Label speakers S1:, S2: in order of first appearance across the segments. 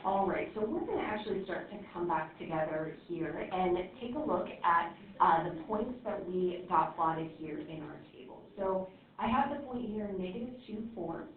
S1: All right, so we're going to actually start to come back together here and take a look at the points that we got plotted here in our table. So I have the point here, -2, 4,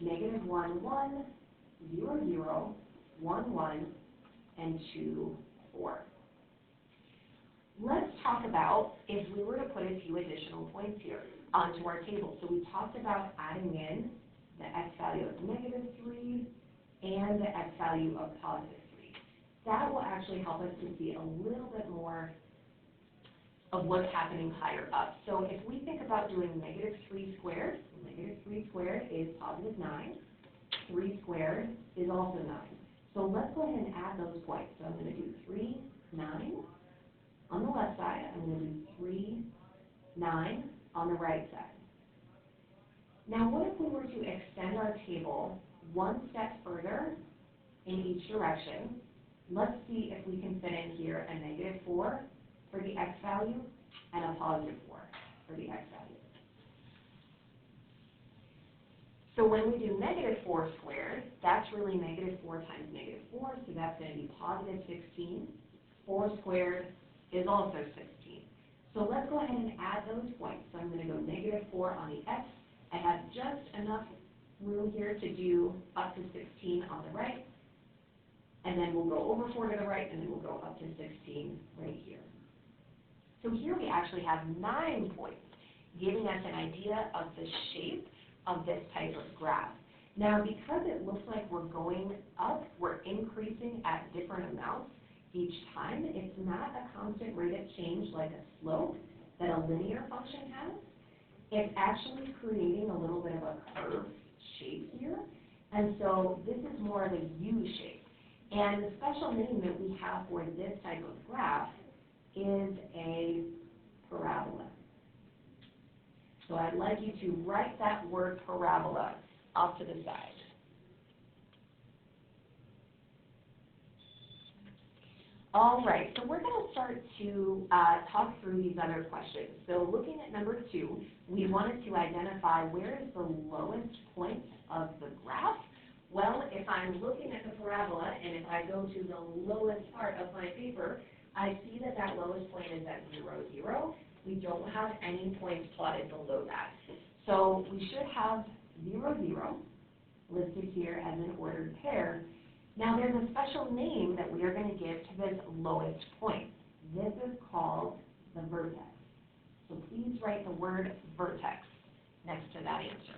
S1: -1, 1, 0, 0, 1, 1, and 2, 4. Let's talk about if we were to put a few additional points here onto our table. So we talked about adding in the x value of -3 and the x value of +3. That will actually help us to see a little bit more of what's happening higher up. So if we think about doing -3 squared, -3 squared is +9. 3 squared is also 9. So let's go ahead and add those points. So I'm going to do 3, 9 on the left side. I'm going to do 3, 9 on the right side. Now what if we were to extend our table one step further in each direction? Let's see if we can fit in here a -4 for the x value and a +4 for the x value. So when we do -4 squared, that's really -4 times -4, so that's going to be +16. 4 squared is also 16. So let's go ahead and add those points. So I'm going to go -4 on the x. I have just enough room here to do up to 16 on the right, and then we'll go over 4 to the right, and then we'll go up to 16 right here. So here we actually have 9 points, giving us an idea of the shape of this type of graph. Now, because it looks like we're going up, we're increasing at different amounts each time. It's not a constant rate of change like a slope that a linear function has. It's actually creating a little bit of a curved shape here. And so this is more of a U shape. And the special name that we have for this type of graph is a parabola. So I'd like you to write that word parabola off to the side. All right, so we're going to start to talk through these other questions. So looking at number 2, we wanted to identify where is the lowest point of the graph. Well, if I'm looking at the parabola, and if I go to the lowest part of my paper, I see that that lowest point is at 0, 0. We don't have any points plotted below that. So we should have 0, 0 listed here as an ordered pair. Now there's a special name that we are going to give to this lowest point. This is called the vertex. So please write the word vertex next to that answer.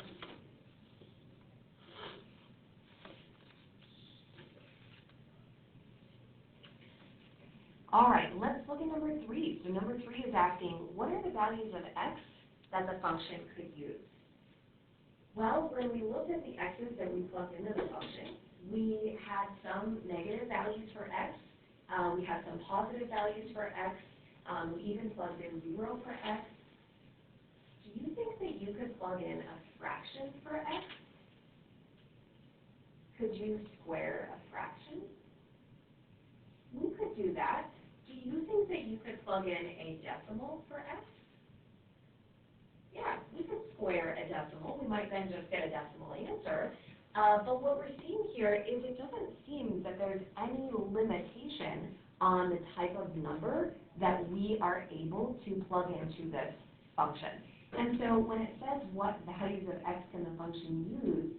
S1: All right, let's look at number 3. So number 3 is asking, what are the values of x that the function could use? Well, when we looked at the x's that we plugged into the function, we had some negative values for x. We had some positive values for x. We even plugged in 0 for x. Do you think that you could plug in a fraction for x? Could you square a fraction? We could do that. Do you think that you could plug in a decimal for x? Yeah, we could square a decimal. We might then just get a decimal answer. But what we're seeing here is it doesn't seem that there's any limitation on the type of number that we are able to plug into this function. And so when it says what values of x can the function use,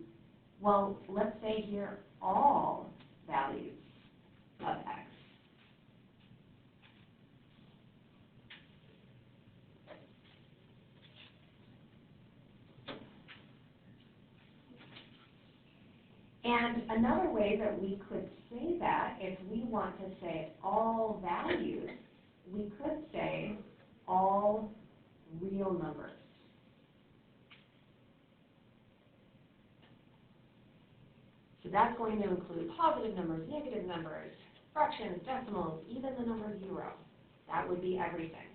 S1: well, let's say here all values of x. And another way that we could say that, if we want to say all values, we could say all real numbers. So that's going to include positive numbers, negative numbers, fractions, decimals, even the number 0. That would be everything.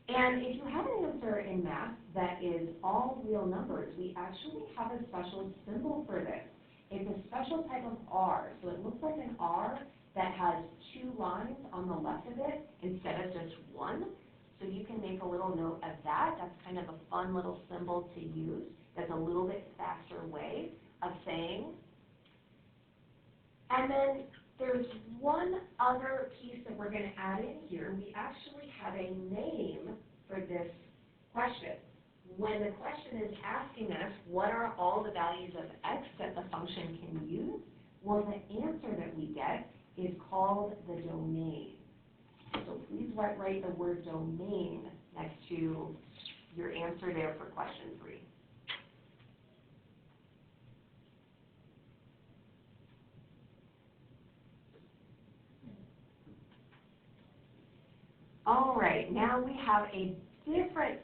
S1: And if you have an answer in math that is all real numbers, we actually have a special symbol for this. It's a special type of R. So it looks like an R that has 2 lines on the left of it instead of just 1. So you can make a little note of that. That's kind of a fun little symbol to use. That's a little bit faster way of saying And then there's one other piece that we're going to add in here. We actually have a name for this question. When the question is asking us what are all the values of x that the function can use, well, the answer that we get is called the domain. So please write the word domain next to your answer there for question 3. All right, now we have a different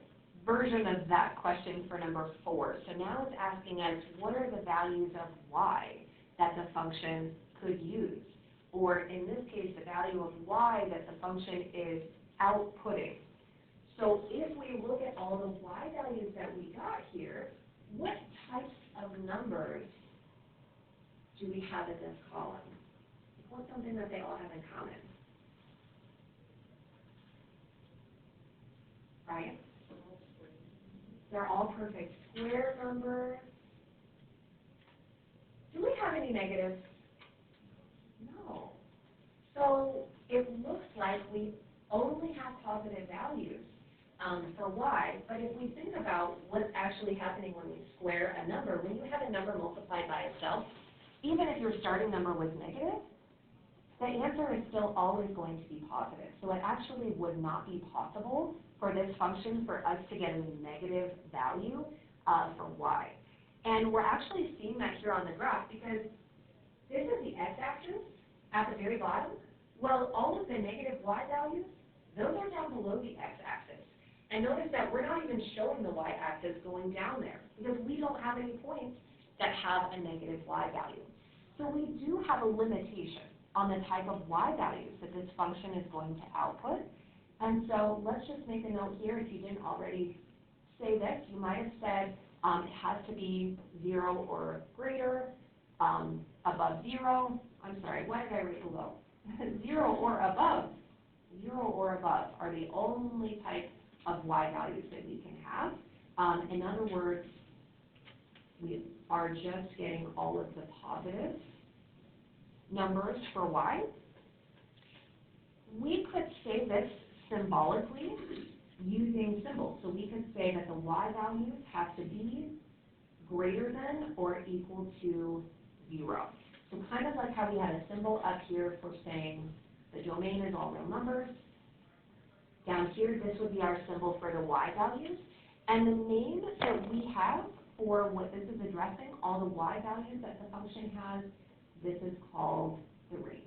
S1: version of that question for number 4. So now it's asking us what are the values of y that the function could use? Or in this case, the value of y that the function is outputting. So if we look at all the y values that we got here, what types of numbers do we have in this column? What's something that they all have in common? Right? They're all perfect square numbers. Do we have any negatives? No. So it looks like we only have positive values for y, but if we think about what's actually happening when we square a number, when you have a number multiplied by itself, even if your starting number was negative, the answer is still always going to be positive. So it actually would not be possible for this function for us to get a negative value for y. And we're actually seeing that here on the graph because this is the x-axis at the very bottom. Well, all of the negative y values, those are down below the x-axis. And notice that we're not even showing the y-axis going down there because we don't have any points that have a negative y value. So we do have a limitation on the type of y values that this function is going to output. And so let's just make a note here. If you didn't already say this, you might have said it has to be 0 or greater, above 0. I'm sorry, why did I write below? 0 or above. 0 or above are the only type of y values that we can have. In other words, we are just getting all of the positive numbers for y. We could say this symbolically using symbols. So we could say that the y values have to be greater than or equal to 0. So kind of like how we had a symbol up here for saying the domain is all real numbers. Down here, this would be our symbol for the y values. And the name that we have for what this is addressing, all the y values that the function has, this is called the range.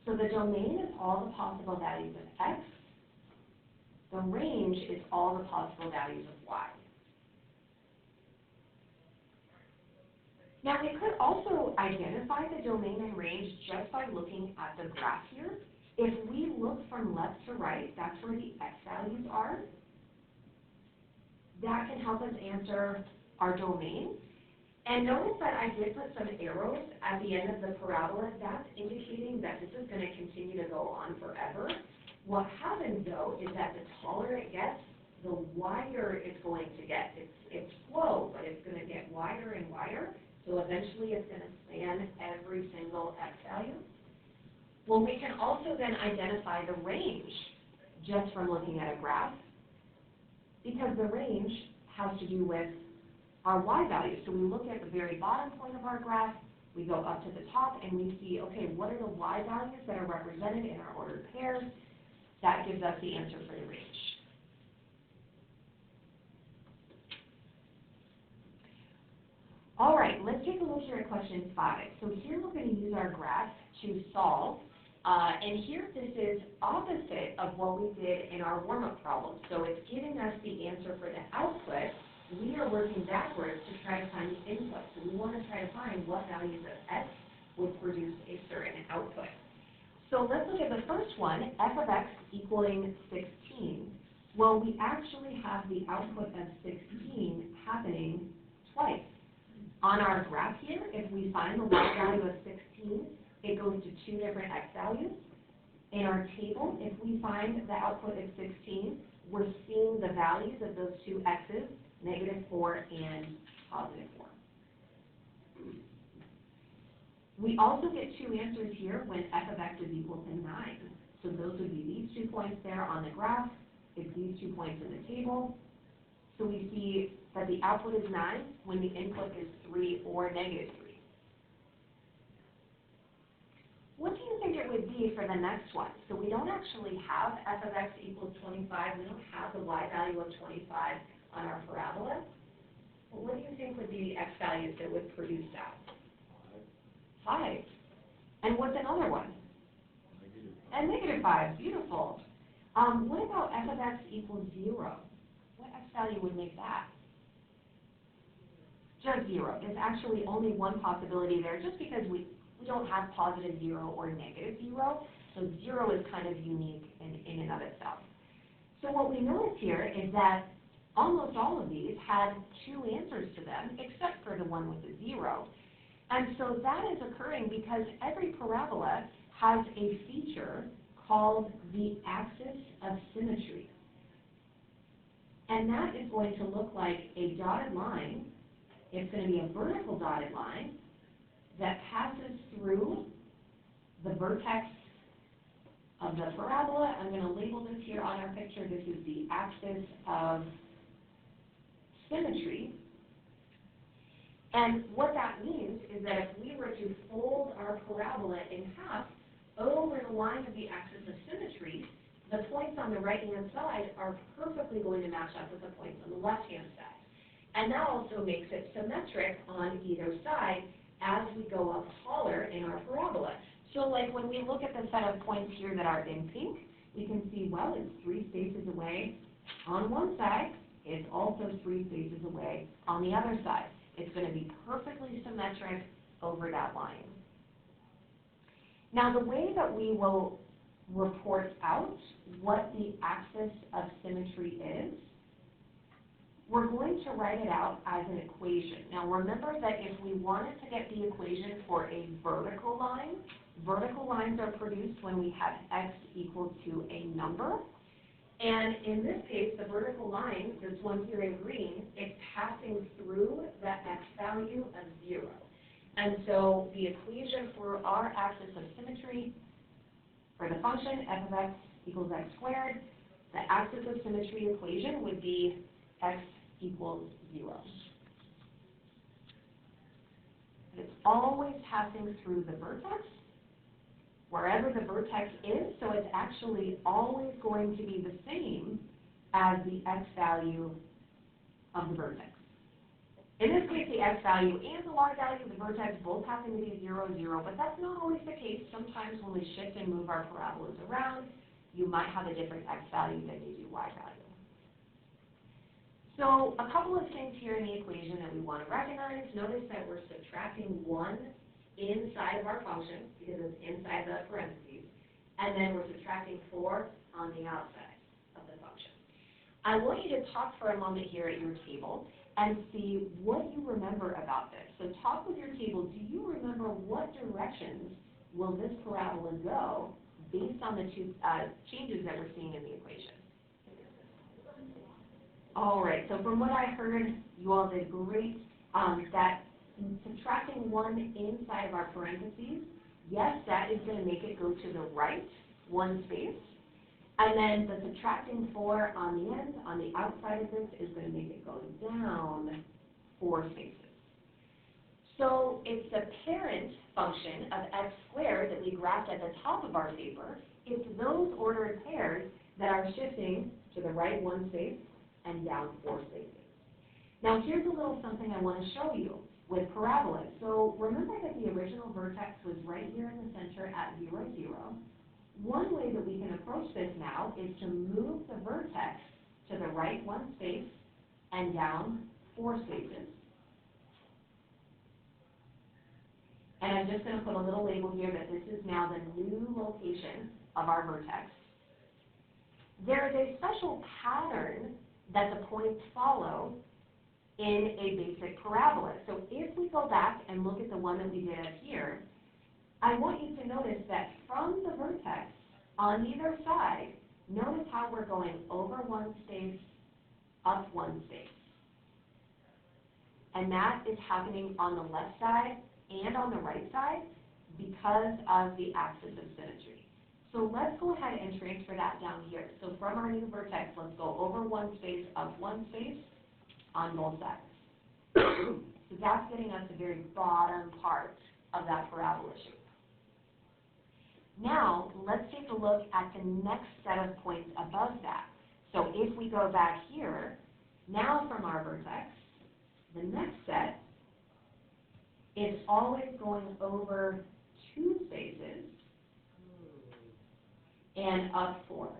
S1: So the domain is all the possible values of x. The range is all the possible values of y. Now we could also identify the domain and range just by looking at the graph here. If we look from left to right, that's where the x values are. That can help us answer our domain. And notice that I did put some arrows at the end of the parabola. That's indicating that this is going to continue to go on forever. What happens, though, is that the taller it gets, the wider it's going to get. It's slow, but it's going to get wider and wider. So eventually it's going to span every single x value. Well, we can also then identify the range just from looking at a graph, because the range has to do with our y values. So we look at the very bottom point of our graph, we go up to the top, and we see, okay, what are the y values that are represented in our ordered pairs? That gives us the answer for the range. All right, let's take a look here at question 5. So here we're going to use our graph to solve. And here this is opposite of what we did in our warm-up problem. So it's giving us the answer for the output. We are working backwards to try to find the input. So we want to try to find what values of x would produce a certain output. So let's look at the first one, f of x equaling 16. Well, we actually have the output of 16 happening twice. On our graph here, if we find the y value of 16, it goes to 2 different x values. In our table, if we find the output of 16, we're seeing the values of those two x's, -4 and positive 4. We also get two answers here when f of x is equal to 9. So those would be these 2 points there on the graph. It's these 2 points in the table. So we see that the output is 9 when the input is 3 or negative 3. What do you think it would be for the next one? So we don't actually have f of x equals 25. We don't have the y value of 25 on our parabola. Well, what do you think would be the x values that would produce that? 5. And what's another one? And negative 5. Beautiful. What about f of x equals 0? What x value would make that? Just 0. There's actually only one possibility there, just because we don't have positive 0 or negative 0. So 0 is kind of unique in and of itself. So what we notice here is that almost all of these had two answers to them, except for the one with the 0. And so that is occurring because every parabola has a feature called the axis of symmetry. And that is going to look like a dotted line. It's going to be a vertical dotted line that passes through the vertex of the parabola. I'm going to label this here on our picture. This is the axis of symmetry. And what that means is that if we were to fold our parabola in half over the line of the axis of symmetry, the points on the right-hand side are perfectly going to match up with the points on the left-hand side. And that also makes it symmetric on either side as we go up taller in our parabola. So like when we look at the set of points here that are in pink, we can see, well, it's 3 spaces away on one side. It's also 3 spaces away on the other side. It's going to be perfectly symmetric over that line. Now, the way that we will report out what the axis of symmetry is, we're going to write it out as an equation. Now, remember that if we wanted to get the equation for a vertical lines are produced when we have x equal to a number. And in this case, the vertical line, this one here in green, it's passing through the x value of 0. And so the equation for our axis of symmetry for the function f of x equals x squared, the axis of symmetry equation would be x equals 0. It's always passing through the vertex, wherever the vertex is, so it's actually always going to be the same as the x value of the vertex. In this case, the x value and the y value of the vertex both happen to be 0, 0, but that's not always the case. Sometimes when we shift and move our parabolas around, you might have a different x value than you do y value. So a couple of things here in the equation that we want to recognize. Notice that we're subtracting 1 inside of our function, because it's inside the parentheses, and then we're subtracting 4 on the outside of the function. I want you to talk for a moment here at your table and see what you remember about this. So talk with your table. Do you remember what directions will this parabola go based on the two changes that we're seeing in the equation? All right, so from what I heard, you all did great. That subtracting 1 inside of our parentheses, yes, that is going to make it go to the right 1 space. And then the subtracting 4 on the end, on the outside of this, is going to make it go down 4 spaces. So it's the parent function of x squared that we graphed at the top of our paper. It's those ordered pairs that are shifting to the right 1 space and down 4 spaces. Now here's a little something I want to show you with parabolas. So remember that the original vertex was right here in the center at 0, 0. One way that we can approach this now is to move the vertex to the right 1 space and down 4 spaces. And I'm just going to put a little label here that this is now the new location of our vertex. There is a special pattern that the points follow in a basic parabola. So if we go back and look at the one that we did up here, I want you to notice that from the vertex on either side, notice how we're going over 1 space, up 1 space. and that is happening on the left side and on the right side because of the axis of symmetry. So let's go ahead and transfer that down here. So from our new vertex, let's go over one space, up one space on both sides. So that's getting us the very bottom part of that parabola shape. Now, let's take a look at the next set of points above that. So if we go back here, now from our vertex, the next set is always going over two spaces and up four.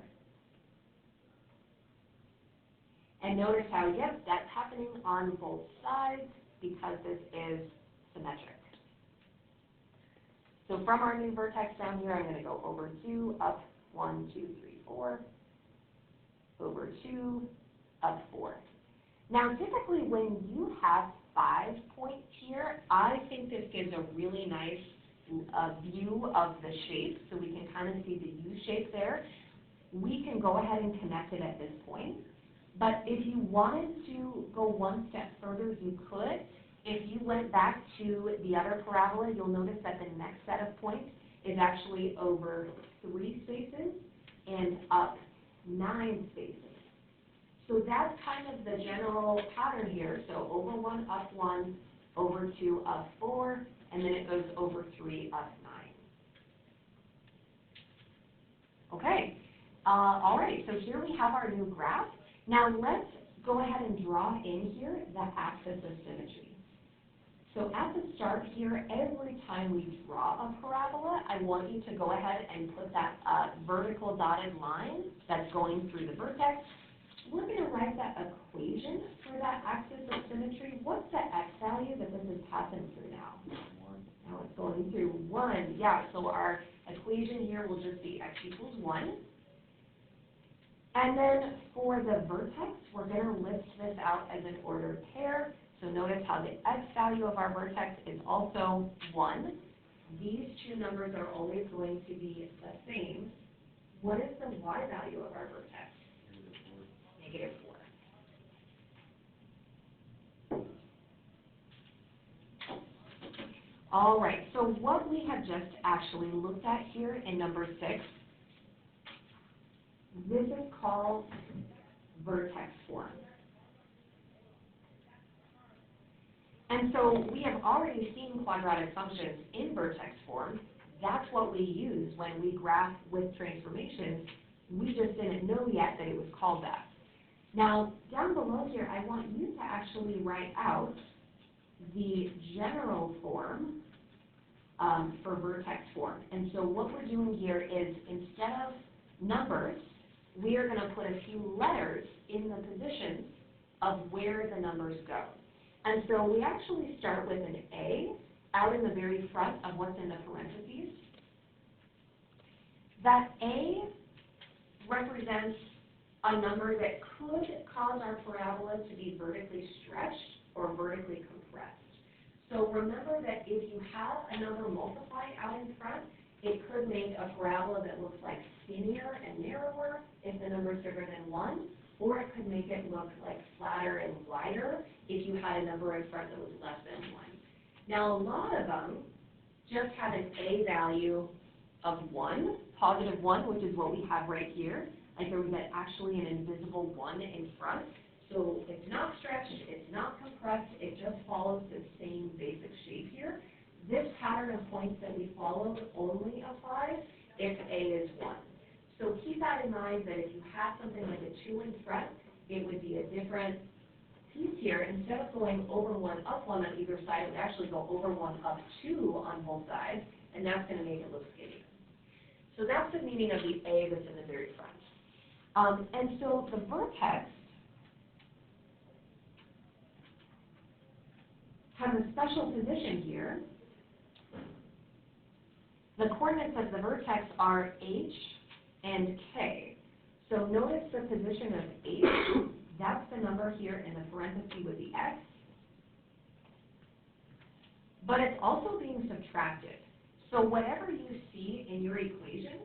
S1: And notice how, yep, that's happening on both sides because this is symmetric. So from our new vertex down here, I'm going to go over 2, up 1, 2, 3, 4, over 2, up 4. Now, typically when you have 5 points here, I think this gives a really nice view of the shape, so we can kind of see the U shape there. We can go ahead and connect it at this point, but if you wanted to go one step further, you could. If you went back to the other parabola, you'll notice that the next set of points is actually over 3 spaces and up 9 spaces. So that's kind of the general pattern here. So over 1, up 1, over 2, up 4, and then it goes over 3, up 9. Okay. All right, so here we have our new graph. Now let's go ahead and draw in here the axis of symmetry. So at the start here, every time we draw a parabola, I want you to go ahead and put that vertical dotted line that's going through the vertex. We're going to write that equation for that axis of symmetry. What's the x value that this is passing through now? 1. Now it's going through 1. Yeah, so our equation here will just be x equals 1. And then for the vertex, we're going to list this out as an ordered pair. So notice how the x value of our vertex is also 1. These two numbers are always going to be the same. What is the y value of our vertex? Negative 4. All right, so what we have just actually looked at here in number 6, this is called vertex form. And so we have already seen quadratic functions in vertex form. That's what we use when we graph with transformations. We just didn't know yet that it was called that. Now, down below here, I want you to actually write out the general form for vertex form. And so what we're doing here is, instead of numbers, we are going to put a few letters in the positions of where the numbers go. And so we actually start with an A out in the very front of what's in the parentheses. That A represents a number that could cause our parabola to be vertically stretched or vertically compressed. So remember that if you have a number multiplied out in front, it could make a parabola that looks like skinnier and narrower if the number is bigger than 1, or it could make it look like flatter and wider if you had a number in front that was less than 1. Now, a lot of them just have an A value of 1, positive 1, which is what we have right here. Like there was actually an invisible 1 in front. So it's not stretched, it's not compressed, it just follows the same basic shape here. This pattern of points that we followed only applies if A is 1. So keep that in mind, that if you have something like a 2 in front, it would be a different piece here. Instead of going over 1, up 1 on either side, it would actually go over 1, up 2 on both sides, and that's going to make it look skinnier. So that's the meaning of the A that's in the very front. And so the vertex has a special position here. The coordinates of the vertex are H and K. So notice the position of H. That's the number here in the parenthesis with the X. But it's also being subtracted. So whatever you see in your equation,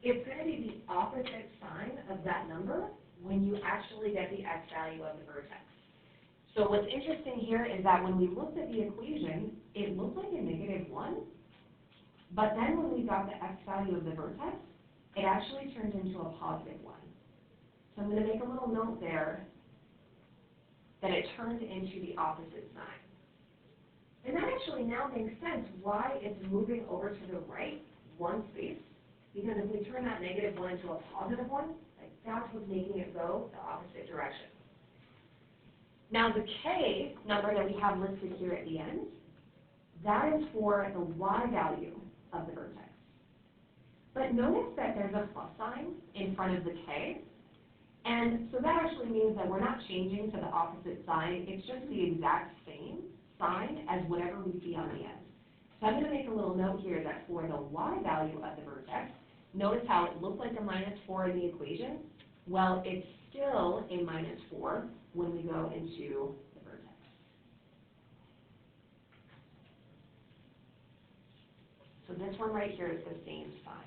S1: it's going to be the opposite sign of that number when you actually get the X value of the vertex. So what's interesting here is that when we looked at the equation, it looked like a -1, but then when we got the x value of the vertex, it actually turned into a +1. So I'm going to make a little note there that it turned into the opposite sign. And that actually now makes sense why it's moving over to the right one space, because if we turn that -1 into a +1, like that's what's making it go the opposite direction. Now the k number that we have listed here at the end, that is for the y value of the vertex. But notice that there's a plus sign in front of the k, and so that actually means that we're not changing to the opposite sign, it's just the exact same sign as whatever we see on the end. So I'm going to make a little note here that for the y value of the vertex, notice how it looked like a -4 in the equation. Well, it's still a -4 when we go into the vertex. So this one right here is the same sign.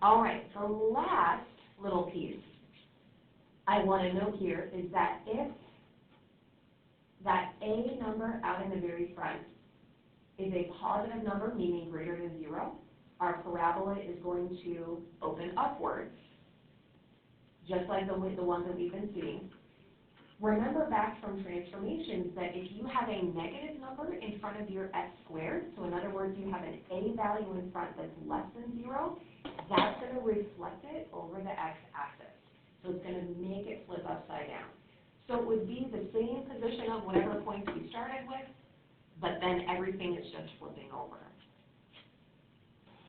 S1: All right, the last little piece I want to note here is that if that A number out in the very front is a positive number, meaning greater than 0, our parabola is going to open upwards, just like the ones that we've been seeing. Remember back from transformations that if you have a negative number in front of your x squared, so in other words, you have an A value in front that's less than 0, that's going to reflect it over the x-axis. So it's going to make it flip upside down. So it would be the same position of whatever points we started with, but then everything is just